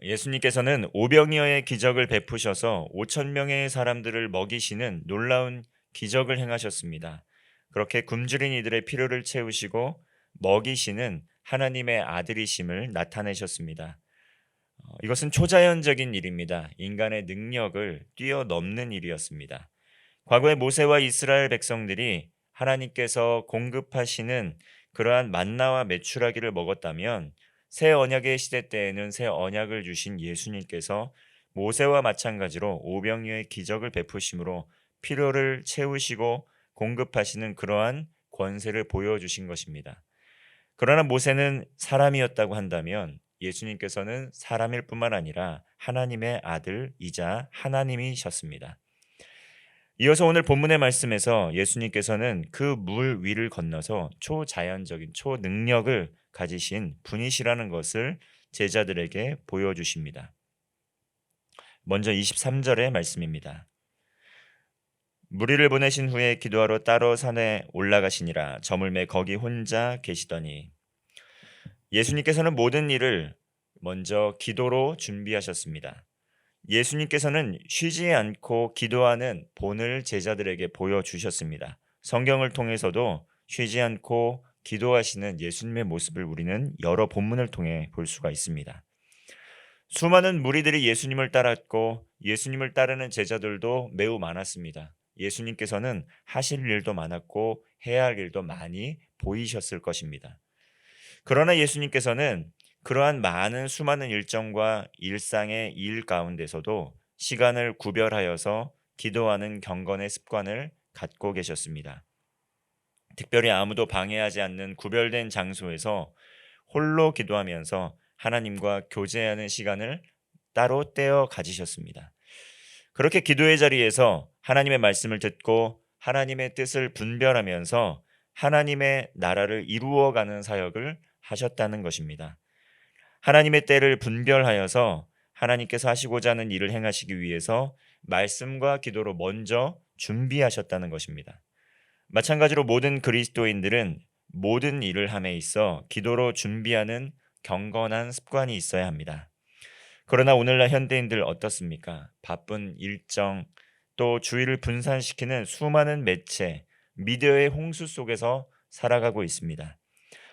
예수님께서는 오병이어의 기적을 베푸셔서 5천 명의 사람들을 먹이시는 놀라운 기적을 행하셨습니다. 그렇게 굶주린 이들의 필요를 채우시고 먹이시는 하나님의 아들이심을 나타내셨습니다. 이것은 초자연적인 일입니다. 인간의 능력을 뛰어넘는 일이었습니다. 과거의 모세와 이스라엘 백성들이 하나님께서 공급하시는 그러한 만나와 메추라기를 먹었다면 새 언약의 시대 때에는 새 언약을 주신 예수님께서 모세와 마찬가지로 오병이어의 기적을 베푸심으로 필요를 채우시고 공급하시는 그러한 권세를 보여주신 것입니다. 그러나 모세는 사람이었다고 한다면 예수님께서는 사람일 뿐만 아니라 하나님의 아들이자 하나님이셨습니다. 이어서 오늘 본문의 말씀에서 예수님께서는 그 물 위를 건너서 초자연적인 초능력을 가지신 분이시라는 것을 제자들에게 보여주십니다. 먼저 23절의 말씀입니다. 무리를 보내신 후에 기도하러 따로 산에 올라가시니라. 저물매 거기 혼자 계시더니 예수님께서는 모든 일을 먼저 기도로 준비하셨습니다. 예수님께서는 쉬지 않고 기도하는 본을 제자들에게 보여주셨습니다. 성경을 통해서도 쉬지 않고 기도하시는 예수님의 모습을 우리는 여러 본문을 통해 볼 수가 있습니다. 수많은 무리들이 예수님을 따랐고 예수님을 따르는 제자들도 매우 많았습니다. 예수님께서는 하실 일도 많았고 해야 할 일도 많이 보이셨을 것입니다. 그러나 예수님께서는 그러한 많은 수많은 일정과 일상의 일 가운데서도 시간을 구별하여서 기도하는 경건의 습관을 갖고 계셨습니다. 특별히 아무도 방해하지 않는 구별된 장소에서 홀로 기도하면서 하나님과 교제하는 시간을 따로 떼어 가지셨습니다. 그렇게 기도의 자리에서 하나님의 말씀을 듣고 하나님의 뜻을 분별하면서 하나님의 나라를 이루어가는 사역을 하셨다는 것입니다. 하나님의 때를 분별하여서 하나님께서 하시고자 하는 일을 행하시기 위해서 말씀과 기도로 먼저 준비하셨다는 것입니다. 마찬가지로 모든 그리스도인들은 모든 일을 함에 있어 기도로 준비하는 경건한 습관이 있어야 합니다. 그러나 오늘날 현대인들 어떻습니까? 바쁜 일정, 또 주의를 분산시키는 수많은 매체, 미디어의 홍수 속에서 살아가고 있습니다.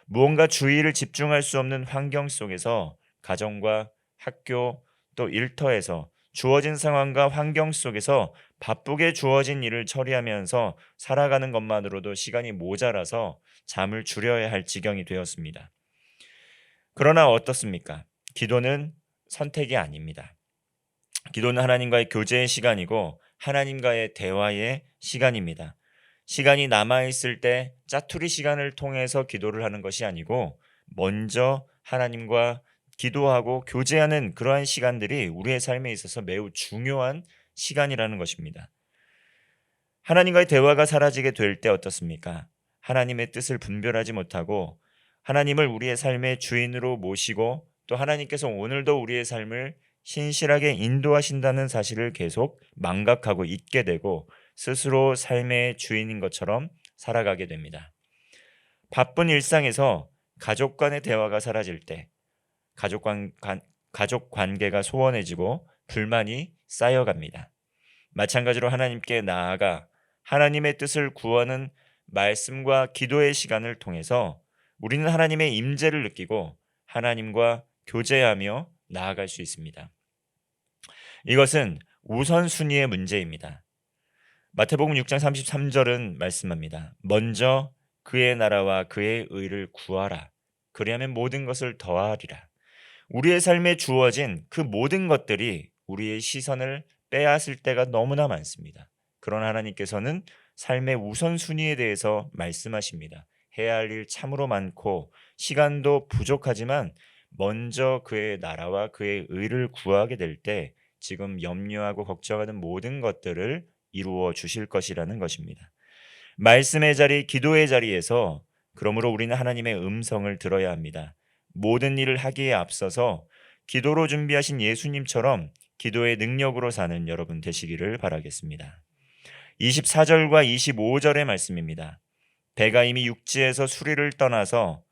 무언가 주의를 집중할 수 없는 환경 속에서 가정과 학교 또 일터에서 주어진 상황과 환경 속에서 바쁘게 주어진 일을 처리하면서 살아가는 것만으로도 시간이 모자라서 잠을 줄여야 할 지경이 되었습니다. 그러나 어떻습니까? 기도는 선택이 아닙니다. 기도는 하나님과의 교제의 시간이고 하나님과의 대화의 시간입니다. 시간이 남아있을 때 짜투리 시간을 통해서 기도를 하는 것이 아니고 먼저 하나님과 기도하고 교제하는 그러한 시간들이 우리의 삶에 있어서 매우 중요한 시간이라는 것입니다. 하나님과의 대화가 사라지게 될 때 어떻습니까? 하나님의 뜻을 분별하지 못하고 하나님을 우리의 삶의 주인으로 모시고 또 하나님께서 오늘도 우리의 삶을 신실하게 인도하신다는 사실을 계속 망각하고 잊게 되고 스스로 삶의 주인인 것처럼 살아가게 됩니다. 바쁜 일상에서 가족 간의 대화가 사라질 때 가족 관계가 소원해지고 불만이 쌓여갑니다. 마찬가지로 하나님께 나아가 하나님의 뜻을 구하는 말씀과 기도의 시간을 통해서 우리는 하나님의 임재를 느끼고 하나님과 교제하며 나아갈 수 있습니다. 이것은 우선순위의 문제입니다. 마태복음 6장 33절은 말씀합니다. 먼저 그의 나라와 그의 의를 구하라. 그리하면 모든 것을 더하리라. 우리의 삶에 주어진 그 모든 것들이 우리의 시선을 빼앗을 때가 너무나 많습니다. 그러나 하나님께서는 삶의 우선순위에 대해서 말씀하십니다. 해야 할 일 참으로 많고 시간도 부족하지만 먼저 그의 나라와 그의 의를 구하게 될 때 지금 염려하고 걱정하는 모든 것들을 이루어 주실 것이라는 것입니다. 말씀의 자리, 기도의 자리에서 그러므로 우리는 하나님의 음성을 들어야 합니다. 모든 일을 하기에 앞서서 기도로 준비하신 예수님처럼 기도의 능력으로 사는 여러분 되시기를 바라겠습니다. 24절과 25절의 말씀입니다. 배가 이미 육지에서 수리를 떠나서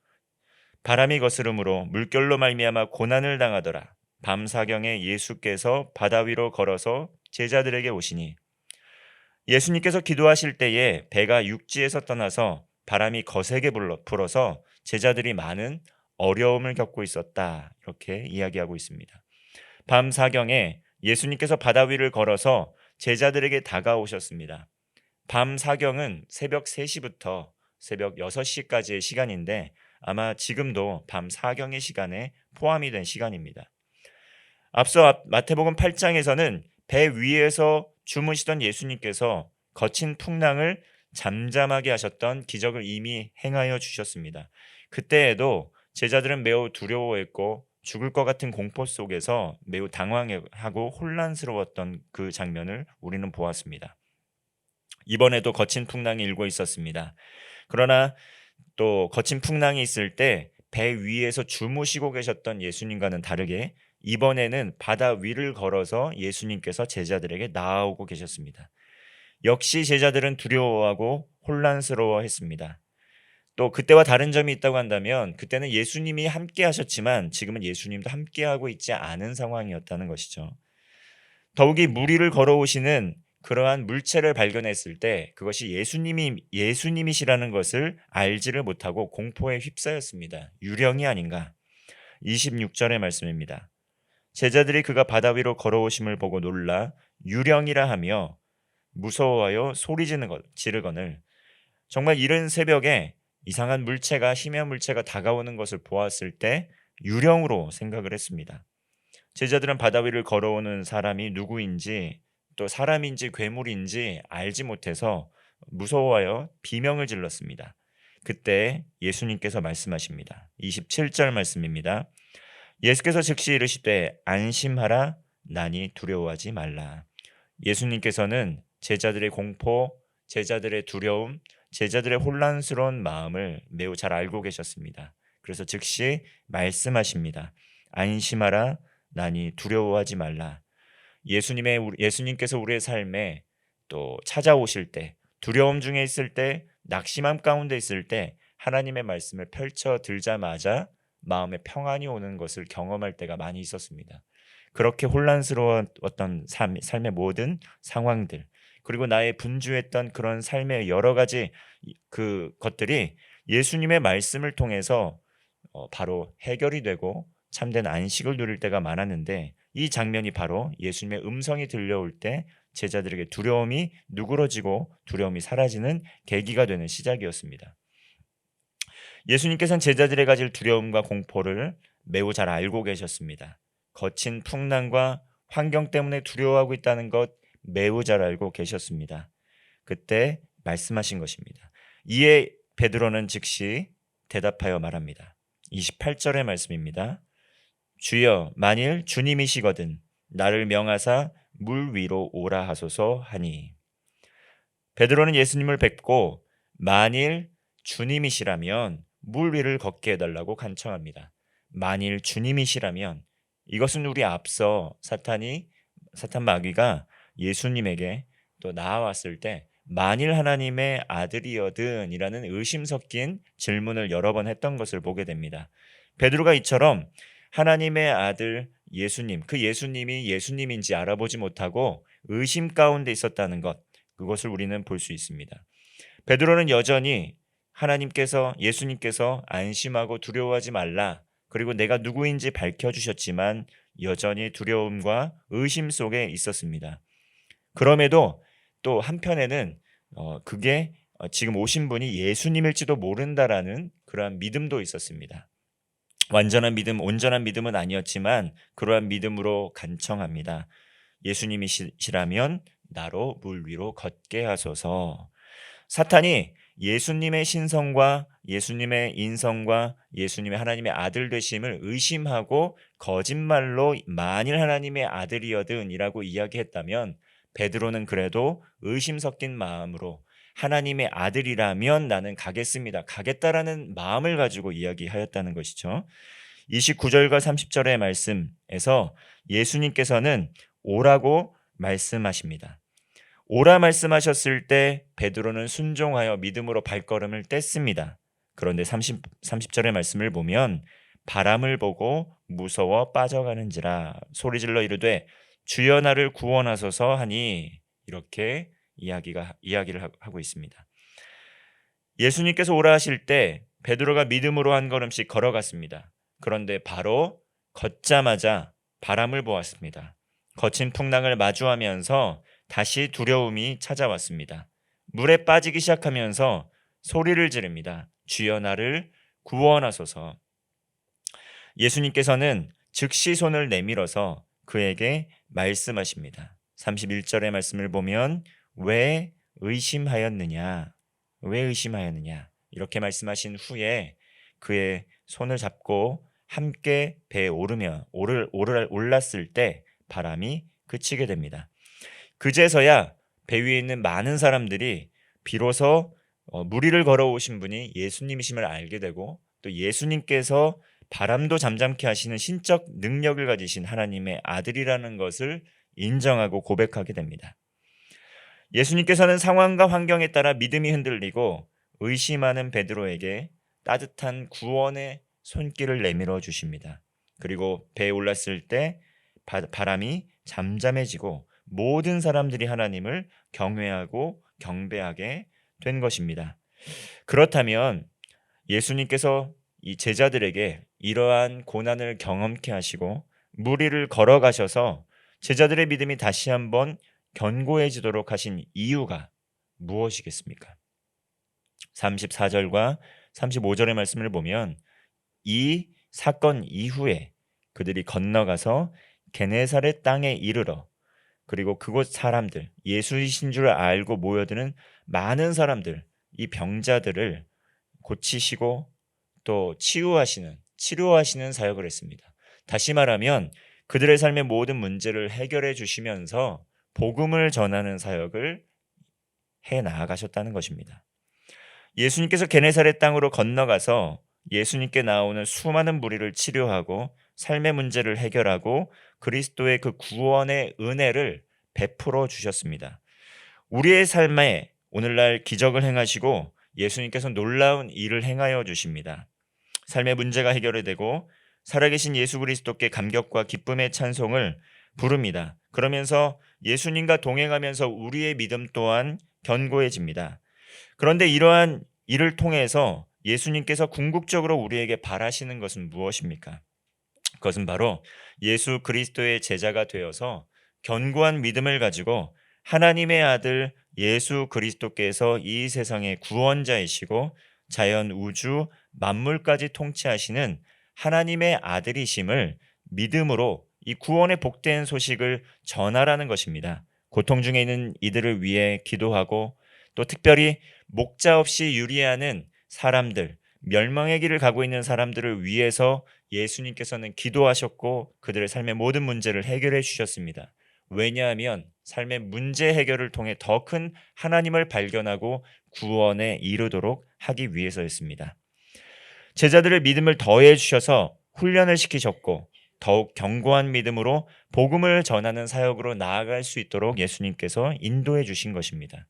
바람이 거스름으로 물결로 말미암아 고난을 당하더라. 밤사경에 예수께서 바다 위로 걸어서 제자들에게 오시니 예수님께서 기도하실 때에 배가 육지에서 떠나서 바람이 거세게 불어서 제자들이 많은 어려움을 겪고 있었다. 이렇게 이야기하고 있습니다. 밤사경에 예수님께서 바다 위를 걸어서 제자들에게 다가오셨습니다. 밤사경은 새벽 3시부터 새벽 6시까지의 시간인데 아마 지금도 밤사경의 시간에 포함이 된 시간입니다. 앞서 마태복음 8장에서는 배 위에서 주무시던 예수님께서 거친 풍랑을 잠잠하게 하셨던 기적을 이미 행하여 주셨습니다. 그때에도 제자들은 매우 두려워했고 죽을 것 같은 공포 속에서 매우 당황하고 혼란스러웠던 그 장면을 우리는 보았습니다. 이번에도 거친 풍랑이 일고 있었습니다. 그러나 또 거친 풍랑이 있을 때 배 위에서 주무시고 계셨던 예수님과는 다르게 이번에는 바다 위를 걸어서 예수님께서 제자들에게 나아오고 계셨습니다. 역시 제자들은 두려워하고 혼란스러워했습니다. 또 그때와 다른 점이 있다고 한다면 그때는 예수님이 함께 하셨지만 지금은 예수님도 함께하고 있지 않은 상황이었다는 것이죠. 더욱이 물 위를 걸어오시는 그러한 물체를 발견했을 때 그것이 예수님이시라는 것을 알지를 못하고 공포에 휩싸였습니다. 유령이 아닌가? 26절의 말씀입니다. 제자들이 그가 바다 위로 걸어오심을 보고 놀라 유령이라 하며 무서워하여 소리 지르거늘 정말 이른 새벽에 이상한 물체가 희미한 물체가 다가오는 것을 보았을 때 유령으로 생각을 했습니다. 제자들은 바다 위를 걸어오는 사람이 누구인지 또 사람인지 괴물인지 알지 못해서 무서워하여 비명을 질렀습니다. 그때 예수님께서 말씀하십니다. 27절 말씀입니다. 예수께서 즉시 이르시되 안심하라 나니 두려워하지 말라. 예수님께서는 제자들의 공포, 제자들의 두려움, 제자들의 혼란스러운 마음을 매우 잘 알고 계셨습니다. 그래서 즉시 말씀하십니다. 안심하라 나니 두려워하지 말라. 예수님께서 우리의 삶에 또 찾아오실 때, 두려움 중에 있을 때, 낙심함 가운데 있을 때 하나님의 말씀을 펼쳐 들자마자 마음에 평안이 오는 것을 경험할 때가 많이 있었습니다. 그렇게 혼란스러웠던 삶의 모든 상황들, 그리고 나의 분주했던 그런 삶의 여러 가지 그 것들이 예수님의 말씀을 통해서 바로 해결이 되고 참된 안식을 누릴 때가 많았는데 이 장면이 바로 예수님의 음성이 들려올 때 제자들에게 두려움이 누그러지고 두려움이 사라지는 계기가 되는 시작이었습니다. 예수님께서는 제자들이 가질 두려움과 공포를 매우 잘 알고 계셨습니다. 거친 풍랑과 환경 때문에 두려워하고 있다는 것 매우 잘 알고 계셨습니다. 그때 말씀하신 것입니다. 이에 베드로는 즉시 대답하여 말합니다. 28절의 말씀입니다. 주여 만일 주님이시거든 나를 명하사 물 위로 오라 하소서 하니. 베드로는 예수님을 뵙고 만일 주님이시라면 물 위를 걷게 해달라고 간청합니다. 만일 주님이시라면 이것은 우리 앞서 사탄 마귀가 예수님에게 또 나아왔을 때 만일 하나님의 아들이여든 이라는 의심 섞인 질문을 여러 번 했던 것을 보게 됩니다. 베드로가 이처럼 하나님의 아들 예수님, 그 예수님이 예수님인지 알아보지 못하고 의심 가운데 있었다는 것, 그것을 우리는 볼 수 있습니다. 베드로는 여전히 예수님께서 안심하고 두려워하지 말라, 그리고 내가 누구인지 밝혀주셨지만 여전히 두려움과 의심 속에 있었습니다. 그럼에도 또 한편에는 그게 지금 오신 분이 예수님일지도 모른다라는 그러한 믿음도 있었습니다. 온전한 믿음은 아니었지만 그러한 믿음으로 간청합니다. 예수님이시라면 나로 물 위로 걷게 하소서. 사탄이 예수님의 신성과 예수님의 인성과 예수님의 하나님의 아들 되심을 의심하고 거짓말로 만일 하나님의 아들이여든이라고 이야기했다면 베드로는 그래도 의심 섞인 마음으로 하나님의 아들이라면 나는 가겠다라는 마음을 가지고 이야기하였다는 것이죠. 29절과 30절의 말씀에서 예수님께서는 오라고 말씀하십니다. 오라 말씀하셨을 때 베드로는 순종하여 믿음으로 발걸음을 뗐습니다. 그런데 30절의 말씀을 보면 바람을 보고 무서워 빠져가는지라 소리질러 이르되 주여 나를 구원하소서 하니 이렇게 이야기를 하고 있습니다. 예수님께서 오라 하실 때 베드로가 믿음으로 한 걸음씩 걸어갔습니다. 그런데 바로 걷자마자 바람을 보았습니다. 거친 풍랑을 마주하면서 다시 두려움이 찾아왔습니다. 물에 빠지기 시작하면서 소리를 지릅니다. 주여 나를 구원하소서. 예수님께서는 즉시 손을 내밀어서 그에게 말씀하십니다. 31절의 말씀을 보면 왜 의심하였느냐? 왜 의심하였느냐? 이렇게 말씀하신 후에 그의 손을 잡고 함께 배에 올랐을 때 바람이 그치게 됩니다. 그제서야 배 위에 있는 많은 사람들이 비로소 물 위를 걸어오신 분이 예수님이심을 알게 되고 또 예수님께서 바람도 잠잠케 하시는 신적 능력을 가지신 하나님의 아들이라는 것을 인정하고 고백하게 됩니다. 예수님께서는 상황과 환경에 따라 믿음이 흔들리고 의심하는 베드로에게 따뜻한 구원의 손길을 내밀어 주십니다. 그리고 배에 올랐을 때 바람이 잠잠해지고 모든 사람들이 하나님을 경외하고 경배하게 된 것입니다. 그렇다면 예수님께서 이 제자들에게 이러한 고난을 경험케 하시고 물 위를 걸어가셔서 제자들의 믿음이 다시 한번 견고해지도록 하신 이유가 무엇이겠습니까? 34절과 35절의 말씀을 보면 이 사건 이후에 그들이 건너가서 게네사렛 땅에 이르러 그리고 그곳 사람들, 예수이신 줄 알고 모여드는 많은 사람들, 이 병자들을 고치시고 또 치료하시는 사역을 했습니다. 다시 말하면 그들의 삶의 모든 문제를 해결해 주시면서 복음을 전하는 사역을 해 나아가셨다는 것입니다. 예수님께서 게네사렛 땅으로 건너가서 예수님께 나오는 수많은 무리를 치료하고 삶의 문제를 해결하고 그리스도의 그 구원의 은혜를 베풀어 주셨습니다. 우리의 삶에 오늘날 기적을 행하시고 예수님께서 놀라운 일을 행하여 주십니다. 삶의 문제가 해결이 되고 살아계신 예수 그리스도께 감격과 기쁨의 찬송을 부릅니다. 그러면서 예수님과 동행하면서 우리의 믿음 또한 견고해집니다. 그런데 이러한 일을 통해서 예수님께서 궁극적으로 우리에게 바라시는 것은 무엇입니까? 그것은 바로 예수 그리스도의 제자가 되어서 견고한 믿음을 가지고 하나님의 아들 예수 그리스도께서 이 세상의 구원자이시고 자연 우주 만물까지 통치하시는 하나님의 아들이심을 믿음으로 이 구원의 복된 소식을 전하라는 것입니다. 고통 중에 있는 이들을 위해 기도하고 또 특별히 목자 없이 유리하는 사람들, 멸망의 길을 가고 있는 사람들을 위해서 예수님께서는 기도하셨고 그들의 삶의 모든 문제를 해결해 주셨습니다. 왜냐하면 삶의 문제 해결을 통해 더 큰 하나님을 발견하고 구원에 이르도록 하기 위해서였습니다. 제자들의 믿음을 더해 주셔서 훈련을 시키셨고 더욱 견고한 믿음으로 복음을 전하는 사역으로 나아갈 수 있도록 예수님께서 인도해 주신 것입니다.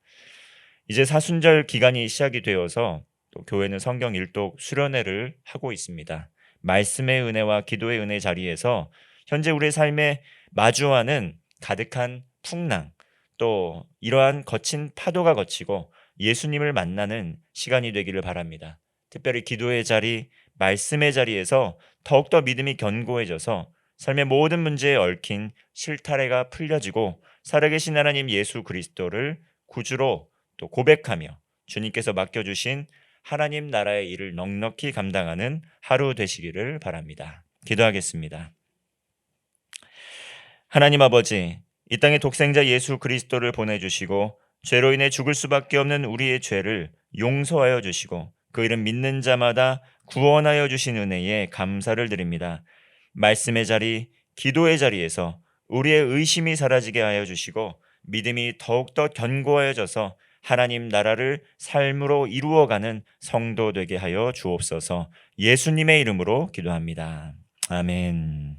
이제 사순절 기간이 시작이 되어서 또 교회는 성경 일독 수련회를 하고 있습니다. 말씀의 은혜와 기도의 은혜 자리에서 현재 우리의 삶에 마주하는 가득한 풍랑 또 이러한 거친 파도가 거치고 예수님을 만나는 시간이 되기를 바랍니다. 특별히 기도의 자리, 말씀의 자리에서 더욱더 믿음이 견고해져서 삶의 모든 문제에 얽힌 실타래가 풀려지고 살아계신 하나님 예수 그리스도를 구주로 또 고백하며 주님께서 맡겨주신 하나님 나라의 일을 넉넉히 감당하는 하루 되시기를 바랍니다. 기도하겠습니다. 하나님 아버지, 이 땅에 독생자 예수 그리스도를 보내주시고 죄로 인해 죽을 수밖에 없는 우리의 죄를 용서하여 주시고 그 이름 믿는 자마다 구원하여 주신 은혜에 감사를 드립니다. 말씀의 자리, 기도의 자리에서 우리의 의심이 사라지게 하여 주시고 믿음이 더욱더 견고해져서 하나님 나라를 삶으로 이루어가는 성도 되게 하여 주옵소서. 예수님의 이름으로 기도합니다. 아멘.